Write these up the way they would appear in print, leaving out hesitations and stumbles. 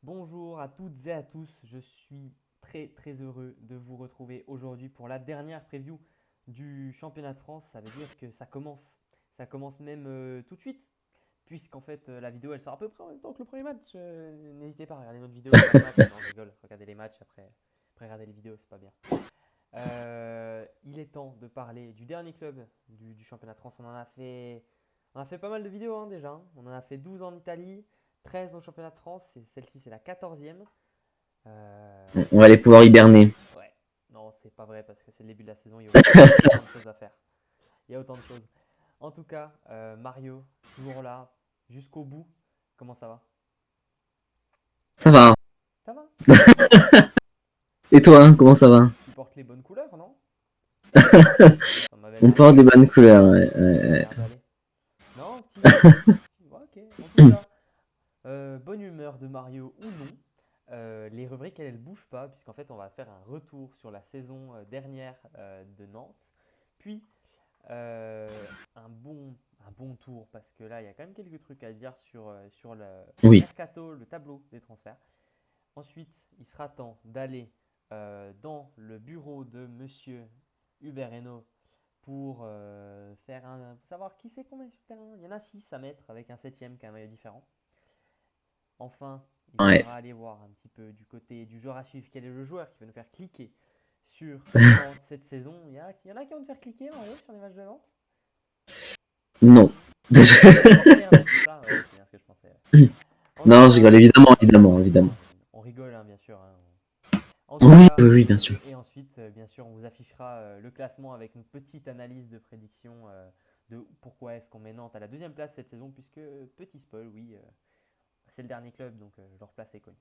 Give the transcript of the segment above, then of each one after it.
Bonjour à toutes et à tous, je suis très heureux de vous retrouver aujourd'hui pour la dernière preview du championnat de France. Ça veut dire que ça commence même tout de suite, puisqu'en fait la vidéo elle sort à peu près en même temps que le premier match. N'hésitez pas à regarder notre vidéo avant le match. Non, je rigole, regardez les matchs après regarder les vidéos, c'est pas bien. Il est temps de parler du dernier club du championnat de France. On a fait pas mal de vidéos hein, déjà, hein. On en a fait 12 en Italie, 13 au championnat de France. Et celle-ci, c'est la 14e. On va aller pouvoir hiberner. Ouais, non, c'est pas vrai parce que c'est le début de la saison. Il y a autant de choses à faire. Il y a autant de choses. En tout cas, Mario, toujours là, jusqu'au bout. Comment ça va? Ça va. Ça va? Et toi, hein, comment ça va? Tu portes les bonnes couleurs, non? Ça m'avait On l'air porte des bonnes couleurs. Ouais, ça m'avait ouais, l'air d'aller. Non, ouais, ok. En tout cas, bonne humeur de Mario ou non. Les rubriques, elles ne bougent pas, puisqu'en fait, on va faire un retour sur la saison dernière de Nantes. Puis, un bon tour, parce que là, il y a quand même quelques trucs à dire sur le oui. mercato, le tableau des transferts. Ensuite, il sera temps d'aller dans le bureau de Monsieur Hubert Hainaut pour savoir qui c'est combien sur le terrain. Il y en a 6 à mettre avec un septième qui a un maillot différent. Enfin, il Ouais. faudra aller voir un petit peu du côté du joueur à suivre. Quel est le joueur qui va nous faire cliquer sur Nantes cette saison? Il y en a qui vont te faire cliquer, Mario, sur les matchs de Nantes? Non. Tu penses rien, c'est ça? Ouais, c'est bien ce que je pensais. En tout Non, je cas, rigole. Évidemment, évidemment, évidemment. on rigole, hein, bien sûr, hein. En tout Oui, cas, oui, oui, bien sûr. et ensuite, bien sûr, on vous affichera le classement avec une petite analyse de prédiction de pourquoi est-ce qu'on met Nantes à la deuxième place cette saison, puisque, petit spoil, oui, c'est le dernier club, donc leur place est connue.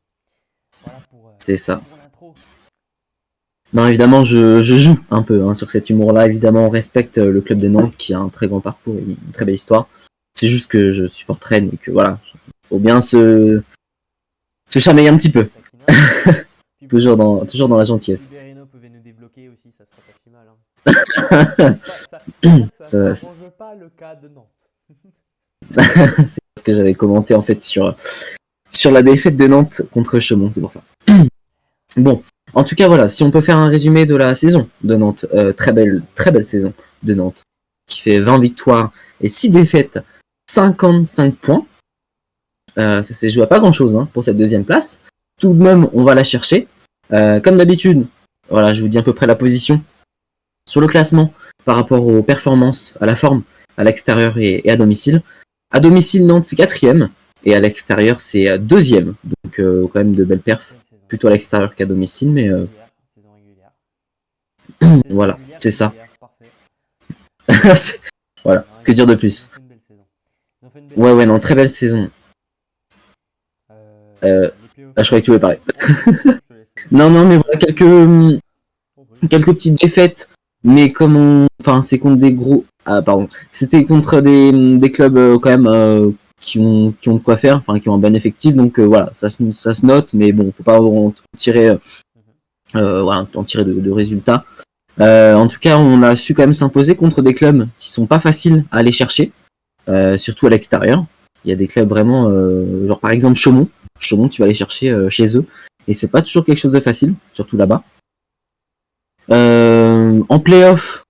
Voilà C'est ça. pour l'intro. Non, évidemment, je joue un peu hein, sur cet humour-là. Évidemment, on respecte le club de Nantes qui a un très grand parcours et une très belle histoire. C'est juste que je supporte Rennes et que voilà, faut bien se chamailler un petit peu. Taquiner un petit peu. Puis Toujours dans la gentillesse. Uberino pouvait nous débloquer aussi, ça serait pas si mal, hein. On va dire que ça Ça, n'arrange pas le cas de Nantes. c'est ce que j'avais commenté en fait sur la défaite de Nantes contre Chaumont, c'est pour ça. Bon, en tout cas voilà, si on peut faire un résumé de la saison de Nantes, très belle saison de Nantes, qui fait 20 victoires et 6 défaites, 55 points. Ça s'est joué à pas grand chose hein, pour cette deuxième place. Tout de même, on va la chercher. Comme d'habitude, voilà, je vous dis à peu près la position sur le classement par rapport aux performances, à la forme, à l'extérieur et à domicile. À domicile, Nantes c'est quatrième et à l'extérieur c'est deuxième. Donc quand même de belles perfs, Belle saison. plutôt à l'extérieur qu'à domicile, mais Régulière, saison régulière. Saison voilà, régulière c'est et ça. régulière, parfait. Voilà, Non, que dire de ils ont plus. fait une belle saison. Ils ont fait une belle Ouais, ouais, saison. non, très belle saison. Les Je playoffs, croyais que tu voulais parler. non, Non, non, mais je te voilà, laisse continuer. Oh, vas-y. quelques petites défaites, mais enfin, c'est contre des gros, ah, pardon, c'était contre des clubs quand même qui ont de quoi faire, enfin, qui ont un bon effectif, donc voilà, ça se note, mais bon, faut pas en tirer, Mhm. voilà, en tirer de résultats. En tout cas, on a su quand même s'imposer contre des clubs qui sont pas faciles à aller chercher, surtout à l'extérieur. Il y a des clubs vraiment, genre par exemple Chaumont. Chaumont, tu vas aller chercher chez eux, et c'est pas toujours quelque chose de facile, surtout là-bas. En playoff,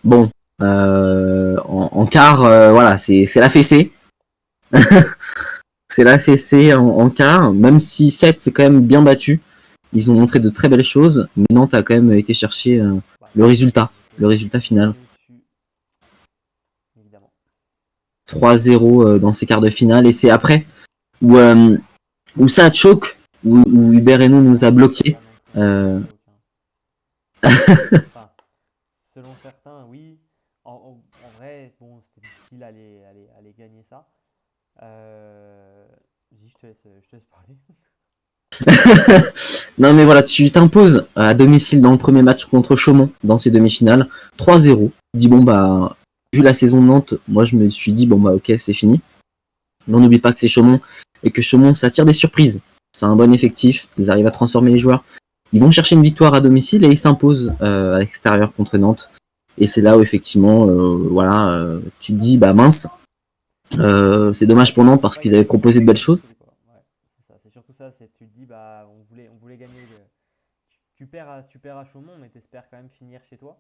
bon, en quart, voilà, c'est la fessée. C'est la fessée en quart, même si 7 c'est quand même bien battu. Ils ont montré de très belles choses, mais Nantes a quand même été chercher Ouais, le résultat, le résultat ils final. étaient au-dessus, évidemment. 3-0 dans ces quarts de finale, et c'est après où ça choque, où Hubert Hainaut nous a C'est bloqué. pas non plus un match de Euh, choc, hein. Enfin, selon certains, oui. En vrai, bon, c'était difficile à les gagner ça. Vas-y, je te laisse parler. non mais voilà, tu t'imposes à domicile dans le premier match contre Chaumont, dans ces demi-finales, 3-0. Tu dis bon bah, vu la saison de Nantes, moi je me suis dit bon bah ok, c'est fini. Mais on n'oublie pas que c'est Chaumont, et que Chaumont ça attire des surprises. C'est un bon effectif, ils arrivent à transformer les joueurs. Ils vont chercher une victoire à domicile et ils s'imposent à l'extérieur contre Nantes. Et c'est là où effectivement, voilà, tu te dis bah mince, c'est dommage pour Nantes Ça n'a parce pas qu'ils avaient été proposé de belles comme choses. prévu, quoi. Ouais, c'est ça. C'est ça, tu te dis, bah, on voulait gagner. Tu perds à Chaumont, mais tu espères quand même finir chez toi.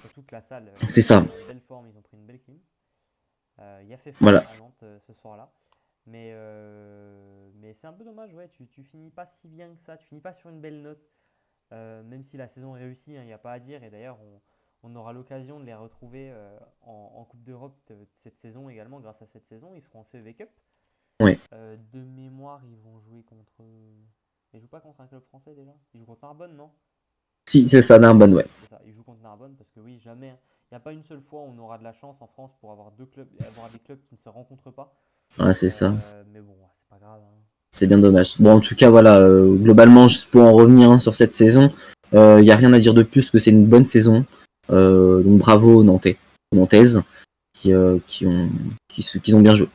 Surtout que la salle C'est est ça. en belle forme, ils ont pris une belle clim. Il y a fait froid Voilà. à Nantes ce soir-là. Mais c'est un peu dommage, ouais, tu finis pas si bien que ça, tu finis pas sur une belle note. Même si la saison est réussie, il n'y a pas à dire. Et d'ailleurs, on aura l'occasion de les retrouver en Coupe d'Europe cette saison également. Grâce à cette saison, ils seront en CEV Cup. Ouais. De mémoire, ils vont jouer contre. Ils jouent pas contre un club français déjà? Ils jouent contre Narbonne, non? Si, c'est ça, Narbonne, ouais. C'est ça, ils jouent contre Narbonne parce que oui, jamais. Il n'y a pas une seule fois où on aura de la chance en France pour avoir deux clubs, avoir des clubs qui ne se rencontrent pas. Ouais, c'est ça. Mais bon, c'est pas grave, hein. C'est bien dommage. Bon, en tout cas, voilà, globalement, juste pour en revenir sur cette saison, il n'y a rien à dire de plus que c'est une bonne saison. Donc bravo aux Nantais, aux Nantaises, qui ont bien joué.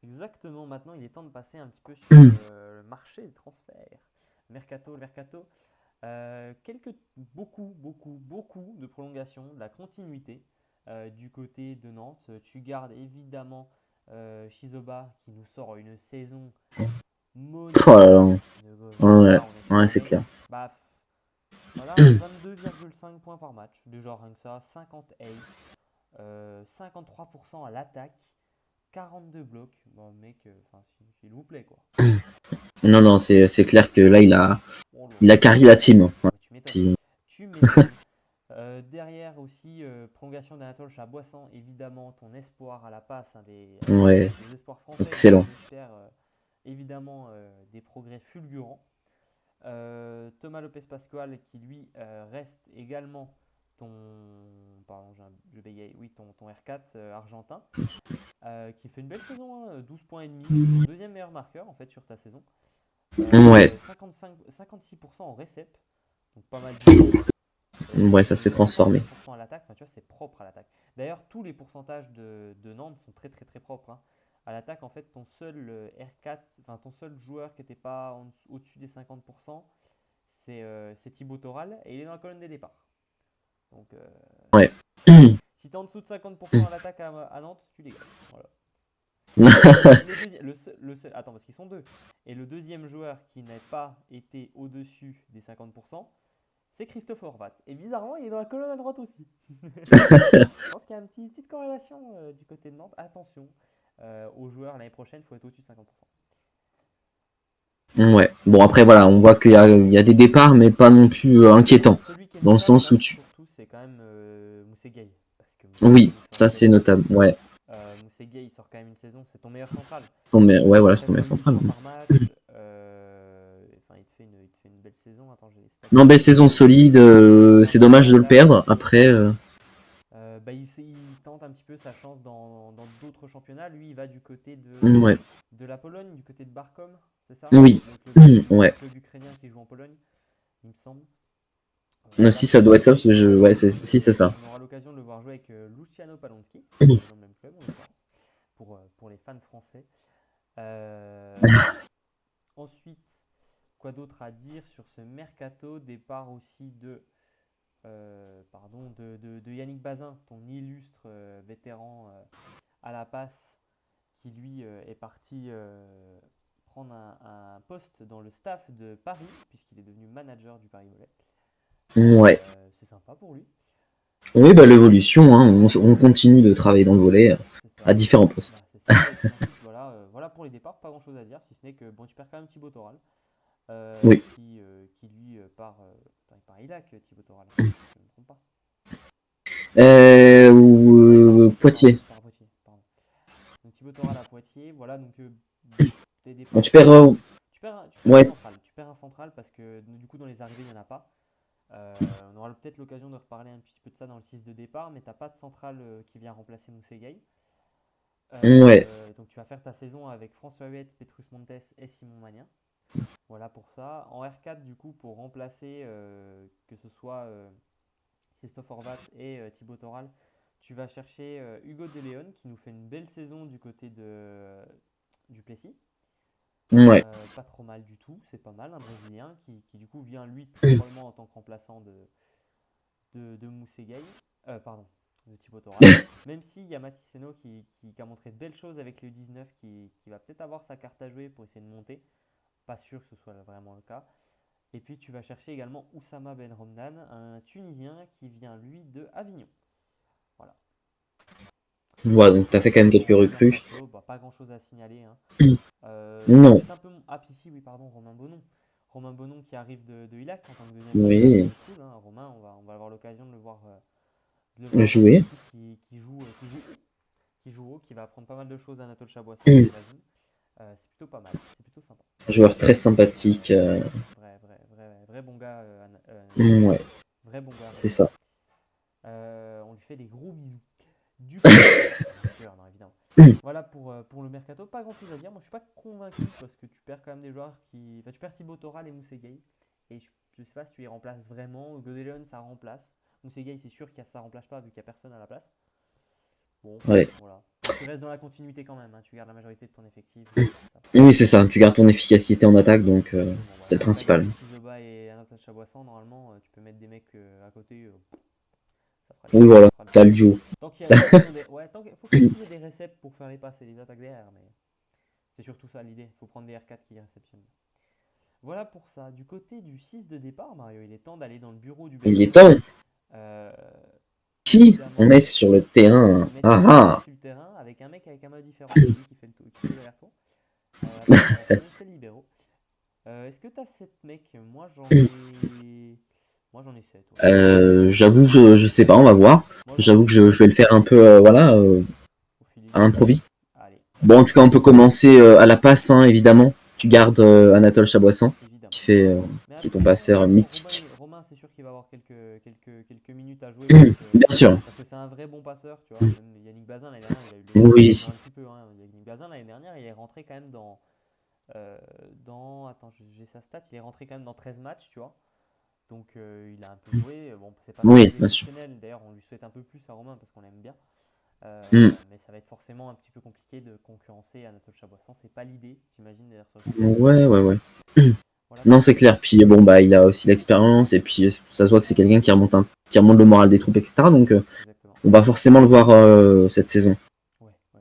Exactement, maintenant il est temps de passer un petit peu sur le marché des transferts. Le mercato. Beaucoup de prolongations, de la continuité du côté de Nantes. Tu gardes évidemment Shizoba qui nous sort une saison Oh là là. monumentale. Ouais, Là, on est ouais, c'est carré. clair. Bah, voilà, 22,5 points par match. Déjà rien que ça, 50 aces, 53% à l'attaque, 42 blocs. Bon, mec, enfin, s'il vous plaît, quoi. Non, non, c'est clair que là, Oh là il a là. carry la team. Ouais, Mais tu m'étonnes. si- Tu m'étonnes. Derrière aussi, prolongation d'Anatole Chaboissan, évidemment, ton espoir à la passe, un ouais, des espoirs français, donc excellent. on espère évidemment des progrès fulgurants. Thomas Lopez Pascual qui lui reste également ton, pardon, je bégaye, oui, ton R4 argentin, qui fait une belle saison, hein, 12 points et demi, c'est ton deuxième meilleur marqueur en fait sur ta saison. Ouais, 56% en récep, donc pas mal du tout. ouais, ça s'est transformé. 59% à l'attaque, enfin, tu vois, c'est propre à l'attaque. D'ailleurs, tous les pourcentages de Nantes sont très très très propres, hein. À l'attaque, en fait, ton seul R4, enfin ton seul joueur qui n'était pas au-dessus des 50%, c'est Thibaut Toral et il est dans la colonne des départs. Donc, Ouais. si tu es en dessous de 50% à l'attaque à Nantes, tu dégages. Voilà. Attends, parce qu'ils sont deux. Et le deuxième joueur qui n'a pas été au-dessus des 50%, c'est Christophe Horvat. Et bizarrement, il est dans la colonne à droite aussi. Je pense qu'il y a une petite corrélation du côté de Nantes. Attention, aux joueurs l'année prochaine, il faut être au-dessus de 50%. Ouais. Bon, après, voilà, on voit qu'il y a des départs, mais pas non plus inquiétants. Celui qui est Dans le notable sens là, où surtout, c'est quand même Moussé Gueye. Parce que Moussé Gueye, Oui, il sort ça une c'est belle saison. notable. Ouais. Moussé Gueye, il sort quand même une saison. C'est ton meilleur central. Bon, mais, ouais, voilà, c'est ton meilleur 88 central. points par match. Enfin, il te fait une belle saison. Attends, j'ai les stats. Non, belle saison solide. C'est 50 points à dommage de le l'attaque. perdre. Après, Bah, il tente un petit peu sa chance dans d'autres championnats. Lui, il va du côté ouais. de la Pologne, du côté de Barkom, c'est ça? Oui. Le Ouais. club ukrainien qui joue en Pologne, il me semble. Non, Voilà, si donc ça doit être ça, parce que ouais, si c'est ça. on aura l'occasion de le voir jouer avec Luciano Palonsky, qui est dans le même club en l'occurrence, pour les fans français. Ensuite, quoi d'autre à dire sur ce mercato? Départ aussi de Yannick Bazin, ton illustre vétéran à la passe, qui lui est parti prendre un poste dans le staff de Paris, puisqu'il est devenu manager du Paris-Mollet. Ouais. C'est sympa pour lui. Oui, bah l'évolution, hein, on continue de travailler dans le volet C'est à ça. différents postes. Bah, c'est ça. Et puis ensuite, voilà pour les départs, pas grand chose à dire, si ce n'est que bon, tu perds quand même Thibaut Toral, Oui. qui lui il part à Ilac, Thibaut Toral, si je ne me trompe pas. Non, Poitiers. il part à Poitiers, pardon. Donc Thibaut Toral à Poitiers, voilà, donc des Bon, départs un peu. Tu perds un ouais. central. Tu perds un central parce que du coup, dans les arrivées, il n'y en a pas. On aura peut-être l'occasion de reparler un petit peu de ça dans le 6 de départ, mais tu n'as pas de central qui vient remplacer Moussé Gueye. Ouais. Donc tu vas faire ta saison avec François Huet, Petrus Montes et Simon Magnin. Voilà pour ça. En R4, du coup, pour remplacer que ce soit Christophe Horvat et Thibaut Toral, tu vas chercher Hugo De Leon qui nous fait une belle saison du côté du Plessis. Ouais. Pas trop mal du tout, c'est pas mal, un Brésilien qui du coup vient lui très probablement en tant que remplaçant de Moussé Gueye, pardon, de Thibaut Toral. Même s'il y a Mathis Seno qui a montré de belles choses avec le 19, qui va peut-être avoir sa carte à jouer pour essayer de monter. pas sûr que ce soit vraiment le cas. Et puis tu vas chercher également Oussama Ben Romdan, un Tunisien qui vient lui de Avignon. Voilà. Voilà, donc t'as fait quand même quelques Pour le recrues. mercato, bah, pas grand chose à signaler, hein. Non, Peut-être un peu. Ah, puis si, oui, pardon, Romain Bonon. Romain Bonon qui arrive de Ilac en tant que deuxième gardien, oui, c'est cool, hein. Romain, on va avoir l'occasion de le voir dans une jouer. équipe qui joue haut, qui va apprendre pas mal de choses à Anatole Chaboissan, j'imagine. C'est plutôt pas mal, c'est plutôt sympa. Joueur très sympathique. Vrai bon gars, Ouais, vrai bon gars, c'est Romain. ça. On lui fait des gros bisous. Du coup, bien sûr, non, évidemment. Voilà pour le mercato. Pas grand chose à dire. Moi, je suis pas convaincu parce que tu perds quand même des joueurs qui. Enfin, tu perds Thibaut Toral et Moussé Gueye. Et je sais pas si tu les remplaces vraiment. Godelion, ça remplace. Moussé Gueye, c'est sûr que ça remplace pas vu qu'il n'y a personne à la place. Bon, Ouais. voilà. Tu restes dans la continuité quand même, hein. Tu gardes la majorité de ton effectif. Oui, c'est ça. Tu gardes ton efficacité en attaque, donc Exactement, c'est voilà. le Tant que t'as principal. gardé Chizoba et Anatole Chaboissan, normalement, tu peux mettre des mecs à côté. Ça fera Oui, voilà. ça fera le T'as taf. le duo. Tant qu'ils ont des. Ouais, faut quand même qu'il y ait des réceps pour faire les passes et les attaques derrière, mais c'est surtout ça l'idée. Il faut prendre des R4 qui réceptionnent. Voilà pour ça. Du côté du 6 de départ, Mario, il est temps d'aller dans le bureau du Il est BFC. temps. Euh, Qui on Évidemment, met sur le on terrain? met Ah Théo ah. sur le terrain avec un mec avec un mode différent, c'est lui qui fait l'aller-retour. La préparation, c'est le libéraux. Est-ce que tu as 7 mecs? Moi j'en ai 7. Ouais. J'avoue, je sais pas, on va voir. Moi j'en ai J'avoue que 7 je vais le faire un peu, voilà, au fil à du jeu. l'improviste. Allez, Bon, en tout cas, on peut commencer à la passe, hein, évidemment. Tu gardes Anatole Chaboissan, évidemment. qui fait, Mais qui est ton attention, passeur mythique. Romain, c'est sûr qu'il va avoir quelques minutes à jouer Bien sûr. parce que c'est un vrai bon passeur, tu vois. Même Yannick Bazin l'année dernière, il a eu le Oui. un petit peu, hein. Yannick Bazin l'année dernière, il est rentré quand même attends, j'ai sa stat, il est rentré quand même dans 13 matchs, tu vois. Donc il a un peu joué. Bon, c'est pas non Oui, plus bien sûr. exceptionnel. D'ailleurs, on lui souhaite un peu plus à Romain parce qu'on l'aime bien. Mm. Mais ça va être forcément un petit peu compliqué de concurrencer Anatole Chaboissan. C'est pas l'idée, j'imagine, d'ailleurs, sur le côté gauche. Ouais, ouais, ouais. Voilà Non, pour c'est ça. clair. Puis bon, bah, il a aussi l'expérience et puis ça se voit que c'est quelqu'un qui remonte le moral des troupes, etc. Donc, Exactement. on va forcément le voir cette saison. Ouais, ouais, ouais.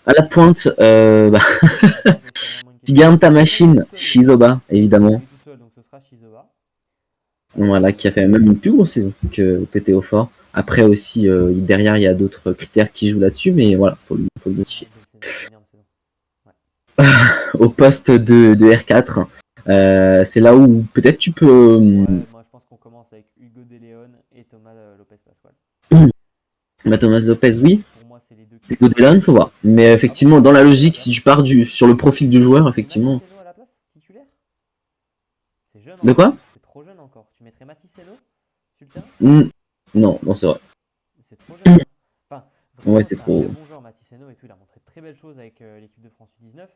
À la pointe, bah, À la pointe, c'est vraiment une tu question. gardes ta Bah, déjà, il est machine, tout seul déjà. Shizoba, évidemment. Il est tout seul, donc ce sera Shizoba. Voilà, qui a fait même une plus grosse saison que Théophore. Après aussi, derrière, il y a d'autres critères qui jouent là-dessus, mais voilà, faut le Ouais, notifier. belle saison, énorme saison. Ouais. Au poste de R4, c'est là où peut-être tu peux. Ouais, moi je pense qu'on commence avec Hugo De Leon et Thomas Lopez Pascual. Bah, Thomas Lopez, oui. Pour moi, c'est les deux qui Hugo jouent. Delon, faut voir. Mais Ah bon, effectivement, tu dans mets la qui à la logique, place? si tu pars sur le profil du joueur, Tu mets effectivement. Matissello à la place, titulaire? C'est jeune De encore, quoi? c'est trop jeune encore. Tu mettrais Matissello sur le terrain? Hmm. Non, bon, c'est vrai. C'est trop jeune, hein. Enfin, Ouais, vraiment, c'est c'est un très trop. bon joueur, Matissello et tout. Il a montré de très belles choses avec l'équipe de France U19.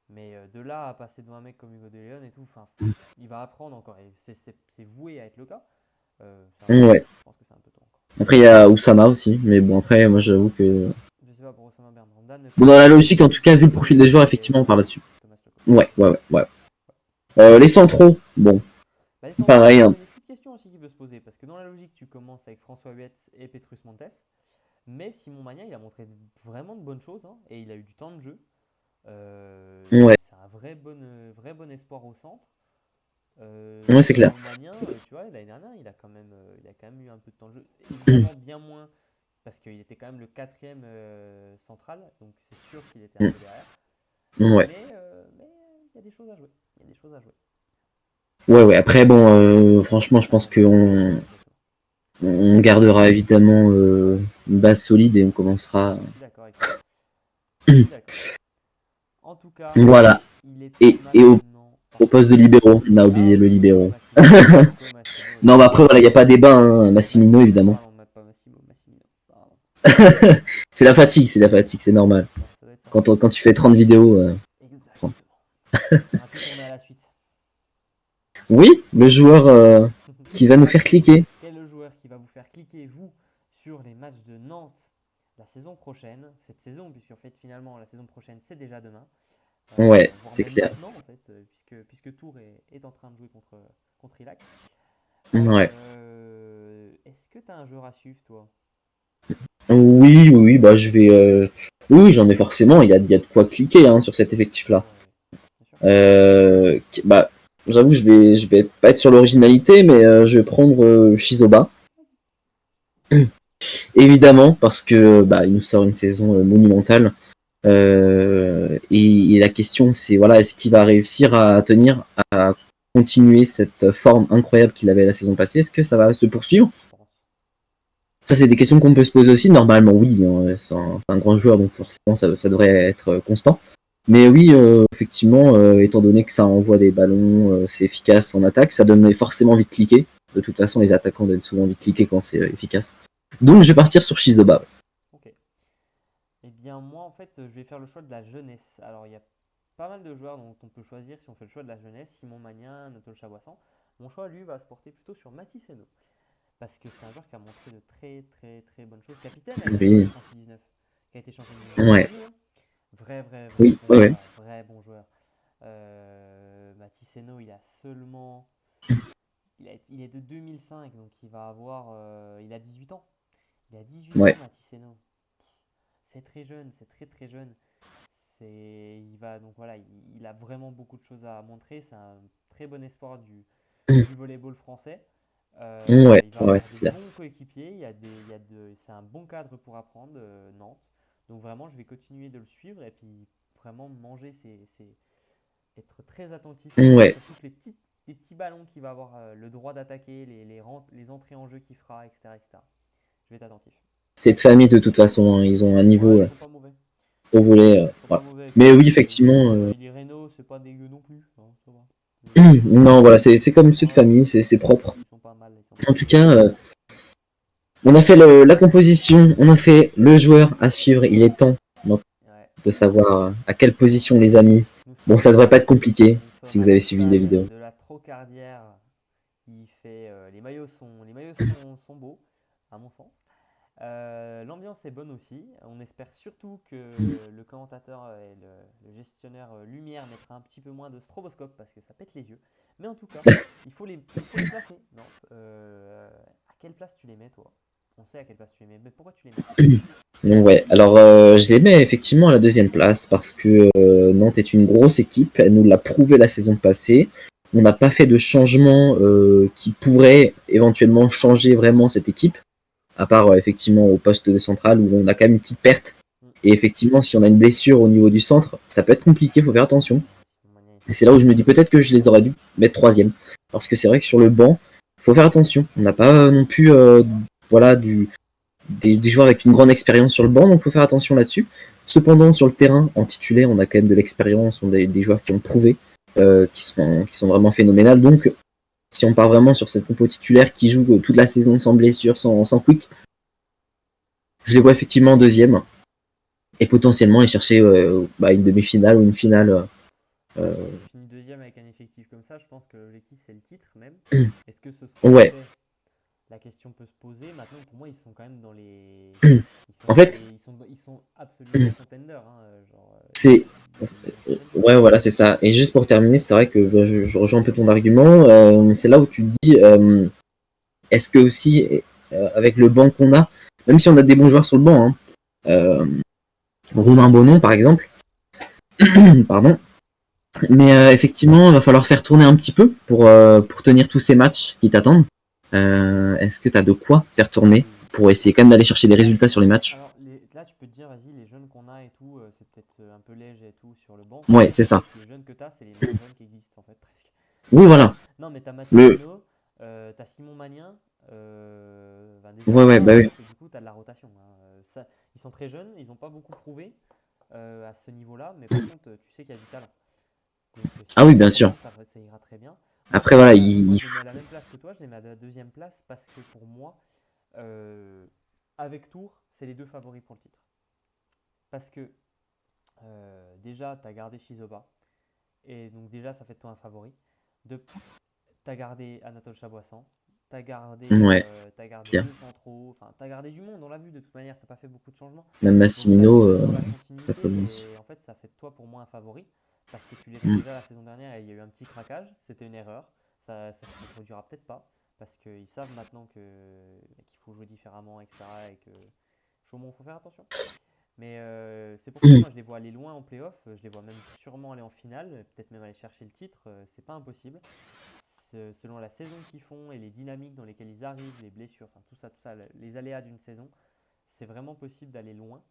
Mais de là à passer devant un mec comme Hugo De Leon et tout, enfin, il va apprendre encore. Et c'est voué à être le cas. C'est un peu tôt. Ouais. Je pense que c'est un peu tôt encore. Après, il y a Oussama aussi. Mais bon, après, moi, j'avoue que. Je sais pas pour Osama Ben Ramdan, mais Bon, pour dans la moi, logique, en tout cas, vu le profil des joueurs, c'est effectivement, on Thomas parle Lecaux. là-dessus. Thomas Lecaux. Ouais, ouais, ouais, ouais. Les centraux, bon, Bah, les centraux, pareil, il y hein. a une petite question aussi qui peut se poser. Parce que dans la logique, tu commences avec François Huet et Petrus Montes. Mais Simon Magnin, il a montré vraiment de bonnes choses, hein, et il a eu du temps de jeu. Ouais, C'est un vrai bon espoir au centre. ouais, c'est clair. Simon Magnin, tu vois, l'année dernière, il a quand même eu un peu de temps de jeu. Évidemment, bien moins, parce qu'il était quand même le quatrième central, donc c'est sûr qu'il était un peu derrière. Ouais, Mais il y a des choses à jouer. Il y a des choses à jouer. ouais, ouais. Après, bon, franchement, je pense qu'on Exactement. on gardera évidemment une base solide et on commencera. Je suis d'accord avec toi. Je suis d'accord. En tout cas, Voilà. il est temps Et maintenant. au Pardon. poste de libéraux, on a Ah oublié le oui, libéraux. Nico Massimo, Non, bah après, évidemment. voilà, il n'y a pas débat, hein. Massimino, évidemment. Parlons de pas Massimino. Pardon. C'est la fatigue, c'est normal. Ça doit être ça. Quand tu fais 30 vidéos. Exactement. On va tout tourner à la suite. Oui, le joueur qui va nous faire cliquer. Quel est le joueur qui va vous faire cliquer, vous, sur les matchs de Nantes la saison prochaine? Cette saison, puisqu'en fait, finalement, la saison prochaine, c'est déjà demain. Ouais, Voire c'est même clair. maintenant, en fait, puisque Tours est en train de jouer contre Ilac. Ouais. Est-ce que tu as un joueur à suivre, toi? Oui, oui, oui, bah je vais. Oui, j'en ai forcément. Il y a de quoi cliquer hein, sur cet effectif-là. Ouais, bien sûr. Bah, j'avoue, je vais pas être sur l'originalité, mais je vais prendre Shizoba. Évidemment, parce que bah, il nous sort une saison monumentale. Et la question, c'est voilà, est-ce qu'il va réussir à tenir, à continuer cette forme incroyable qu'il avait la saison passée? Est-ce que ça va se poursuivre? Je pense. Ça, c'est des questions qu'on peut se poser aussi. Normalement, oui, hein, c'est un grand joueur, donc forcément, ça devrait être constant. Mais oui, effectivement, étant donné que ça envoie des ballons, c'est efficace en attaque, ça donne forcément envie de cliquer. De toute façon, les attaquants donnent souvent envie de cliquer quand c'est efficace. Donc, je vais partir sur Shizoba. Ok. Eh bien, moi, en fait, je vais faire le choix de la jeunesse. Alors, il y a pas mal de joueurs dont on peut choisir si on fait le choix de la jeunesse. Simon Magnin, Anatole Chaboissan. Mon choix, lui, va se porter plutôt sur Mathis Hainaut. Parce que c'est un joueur qui a montré de très, très, très bonnes choses. Capitaine avec Oui, France 19, qui a été champion du monde avec ouais, l'Algérie, hein. Vrai, vrai, vrai oui, bon ouais, ouais. joueur. Vrai bon joueur. Mathis Hainaut, il a seulement. Il est de 2005, donc il va avoir. Il a 18 ans. Il a 18 ans, Ouais. Mathis Hainaut. C'est très jeune, c'est très très jeune. Il va donc voilà, il a vraiment beaucoup de choses à montrer. C'est un très bon espoir du volleyball français. Ouais, Il va ouais, avoir c'est des clair. bons coéquipiers. C'est un bon cadre pour apprendre, Nantes. Donc vraiment, je vais continuer de le suivre et puis vraiment manger être très attentif Ouais, sur toutes les petits ballons qu'il va avoir le droit d'attaquer, les entrées en jeu qu'il fera, etc., etc. Je vais être attentif. cette famille, de toute façon, hein, ils ont un niveau Ouais, ils sont pas mauvais. au volet. Ils sont pas Voilà. mauvais avec Mais oui, Élie. effectivement, Élie Reynaud, c'est pas dégueu non plus, hein, ça va. Euh, non, voilà, c'est comme ceux de ouais, famille, c'est propre. ils sont pas mal, ils sont pas En mal. tout cas, on a fait la composition, on a fait le joueur à suivre. Il est temps maintenant Ouais. de savoir à quelle position les amis. Nous Bon, sommes ça devrait pas être compliqué Nous si sommes vous à avez suivi les l'hôpital vidéos. de la Trocardière. Les maillots sont beaux, à mon sens. L'ambiance est bonne aussi. On espère surtout que le commentateur et le gestionnaire lumière mettra un petit peu moins de stroboscope parce que ça pète les yeux. Mais en tout cas, il faut les placer. Nantes, à quelle place tu les mets, toi? On sait à quelle place tu les mets, mais pourquoi tu les mets? Donc ouais, alors je les mets effectivement à la deuxième place parce que Nantes est une grosse équipe, elle nous l'a prouvé la saison passée. On n'a pas fait de changement qui pourrait éventuellement changer vraiment cette équipe, à part effectivement au poste de central où on a quand même une petite perte. Hmm. Et effectivement, si on a une blessure au niveau du centre, ça peut être compliqué, il faut faire attention. Simon Magnin, il Et s'en c'est là où fout. je me dis peut-être que je les aurais dû mettre troisième. Parce que c'est vrai que sur le banc, il faut faire attention. On n'a pas non plus voilà, des joueurs avec une grande expérience sur le banc, donc il faut faire attention là-dessus. Cependant, sur le terrain, en titulaire, on a quand même de l'expérience, on a des joueurs qui ont prouvé, qui sont vraiment phénoménales. Donc, si on part vraiment sur cette compo titulaire qui joue toute la saison sans blessure, sans quick, je les vois effectivement en deuxième. Et potentiellement aller chercher bah, une demi-finale ou une finale. Ouais, Euh, si tu finis deuxième avec un effectif comme ça, je pense que l'objectif c'est le titre même. Est-ce que ce sera ouais. fait? La question peut se poser. Maintenant, pour moi, ils sont quand même dans les. En fait, Ils sont absolument contenders, hein, genre, c'est ils vont chercher le titre. ouais, voilà, c'est ça. Et juste pour terminer, c'est vrai que bah, je rejoins un peu ton argument. C'est là où tu te dis, est-ce que aussi, avec le banc qu'on a, même si on a des bons joueurs sur le banc, hein, euh, Romain Bonon par exemple, pardon, mais effectivement, il va falloir faire tourner un petit peu pour tenir tous ces matchs qui t'attendent. Est-ce que tu as de quoi faire tourner Oui. pour essayer quand même d'aller chercher des résultats sur les matchs? Alors là, tu peux te dire, vas-y, les jeunes qu'on a et tout, c'est peut-être un peu léger et tout sur le banc. Ouais, Mais c'est en ça. fait, les jeunes que tu as, c'est les moins jeunes qui existent, en fait, presque. Oui, voilà. Non, mais t'as Mathis Le... Hainaut, t'as Simon Magnin. Ben déjà, Ouais, ouais, voilà, bah oui. donc du coup, t'as de la rotation, hein. Ils sont très jeunes, ils n'ont pas beaucoup prouvé à ce niveau-là, mais par contre, tu sais qu'il y a du talent. Donc Ah s'ils oui, sont bien sûr. présents, ça ira très bien. Après, voilà, Moi, je les mets à la même place que toi, je les mets à la deuxième place parce que pour moi, euh, avec Tours, c'est les deux favoris pour le titre. Parce que déjà, tu as gardé Shizoba, et donc déjà, ça fait de toi un favori. De, tu as gardé Anatole Chaboissan, ouais, t'as gardé bien. deux centraux, enfin, tu as gardé du monde, on l'a vu de toute manière, tu pas fait beaucoup de changements. Même Donc tu Massimino, es dans la pas trop bon aussi. continuité, et en fait, ça fait de toi pour moi un favori. Parce que tu l'étais déjà la saison dernière et il y a eu un petit craquage, c'était une erreur. Ça se reproduira peut-être pas, parce qu'ils savent maintenant qu'il faut jouer différemment, etc. Et que Chaumont, il faut faire attention. Mais c'est pour ça que moi je les vois aller loin en playoff, je les vois même sûrement aller en finale, peut-être même aller chercher le titre, c'est pas impossible. Selon la saison qu'ils font et les dynamiques dans lesquelles ils arrivent, les blessures, enfin tout ça, les aléas d'une saison, c'est vraiment possible d'aller loin.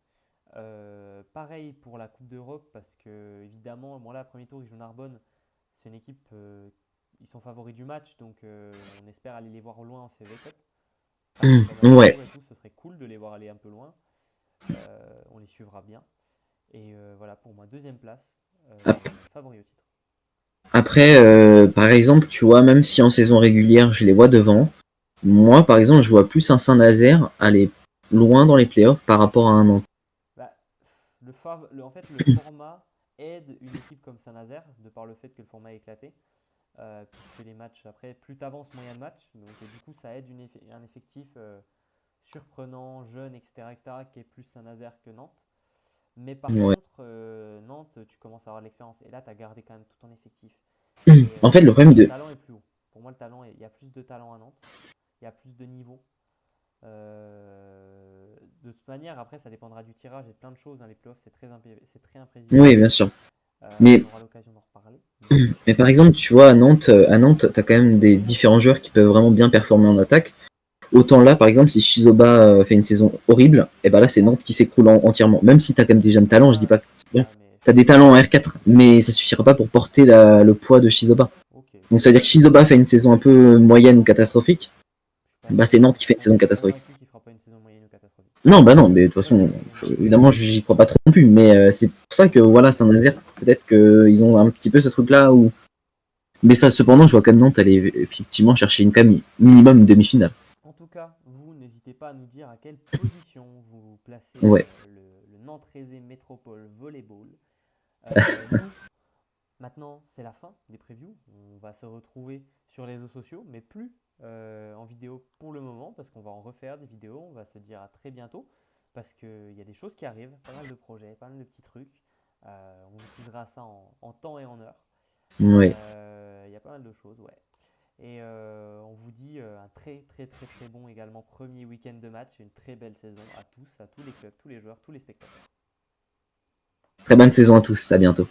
Pareil pour la Coupe d'Europe, parce que évidemment, bon là, premier tour, ils jouent Narbonne, c'est une équipe, ils sont favoris du match, donc on espère aller les voir au loin en CEV Cup. Pareil comme à Ouais. Tours et tout, ce serait cool de les voir aller un peu loin. On les suivra bien. Et voilà, pour moi, deuxième place, Ap- favori au titre. Après, par exemple, tu vois, même si en saison régulière, je les vois devant, moi, par exemple, je vois plus un Saint-Nazaire aller loin dans les playoffs par rapport à un Nantes. Bah, en fait, le format aide une équipe comme Saint-Nazaire, de par le fait que le format est éclaté, puisque les matchs, après, plus tu avances, moins il y a de matchs. Donc, du coup, ça aide un effectif surprenant, jeune, etc., qui est plus Saint-Nazaire que Nantes. Mais par Ouais. contre, Nantes, tu commences à avoir de l'expérience. Et là, tu as gardé quand même tout ton effectif. Et En fait, le pour moi, problème le de. talent est plus haut. Pour moi, il y a plus de talent à Nantes. Il y a plus de niveau. De toute manière, après, ça dépendra du tirage et de plein de choses, hein. Les playoffs, c'est très Oui, imprévisible. bien sûr. On Mais, aura l'occasion d'en reparler. Mais mais par exemple, tu vois, à Nantes, t'as quand même des différents joueurs qui peuvent vraiment bien performer en attaque. Autant là, par exemple, si Shizoba fait une saison horrible, et ben là, c'est Nantes qui s'écroule entièrement. Même si t'as quand même des jeunes talents, je dis ouais, pas que ouais, mais t'as des talents en R4, mais ça suffira pas pour porter le poids de Shizoba. ok. Donc ça veut dire que Shizoba fait une saison un peu moyenne ou catastrophique, bah c'est Nantes qui fait une saison Je suis catastrophique. convaincu qu'il fera pas une saison moyenne ou catastrophique. Non, bah non, mais de toute Très façon, honnêtement. évidemment, j'y crois pas trop non plus, mais c'est pour ça que voilà, Saint-Nazaire, peut-être qu'ils ont un petit peu ce truc-là où. Mais ça, cependant, je vois quand même Nantes aller effectivement chercher une minimum demi-finale. En tout cas, vous n'hésitez pas à nous dire à quelle position vous placez Ouais. le Nantes-Rézé Métropole Volleyball. Nous, maintenant, c'est la fin des previews. On va se retrouver sur les réseaux sociaux, mais plus en vidéo pour le moment, parce qu'on va en refaire des vidéos. On va se dire à très bientôt, parce qu'il y a des choses qui arrivent, pas mal de projets, pas mal de petits trucs. On vous teasera ça en temps et en heure. Ouais. Il y a pas mal de choses, ouais. Et on vous dit un très très très très bon également premier week-end de match, une très belle saison à tous les clubs, tous les joueurs, tous les spectateurs. Très bonne saison à tous, à bientôt.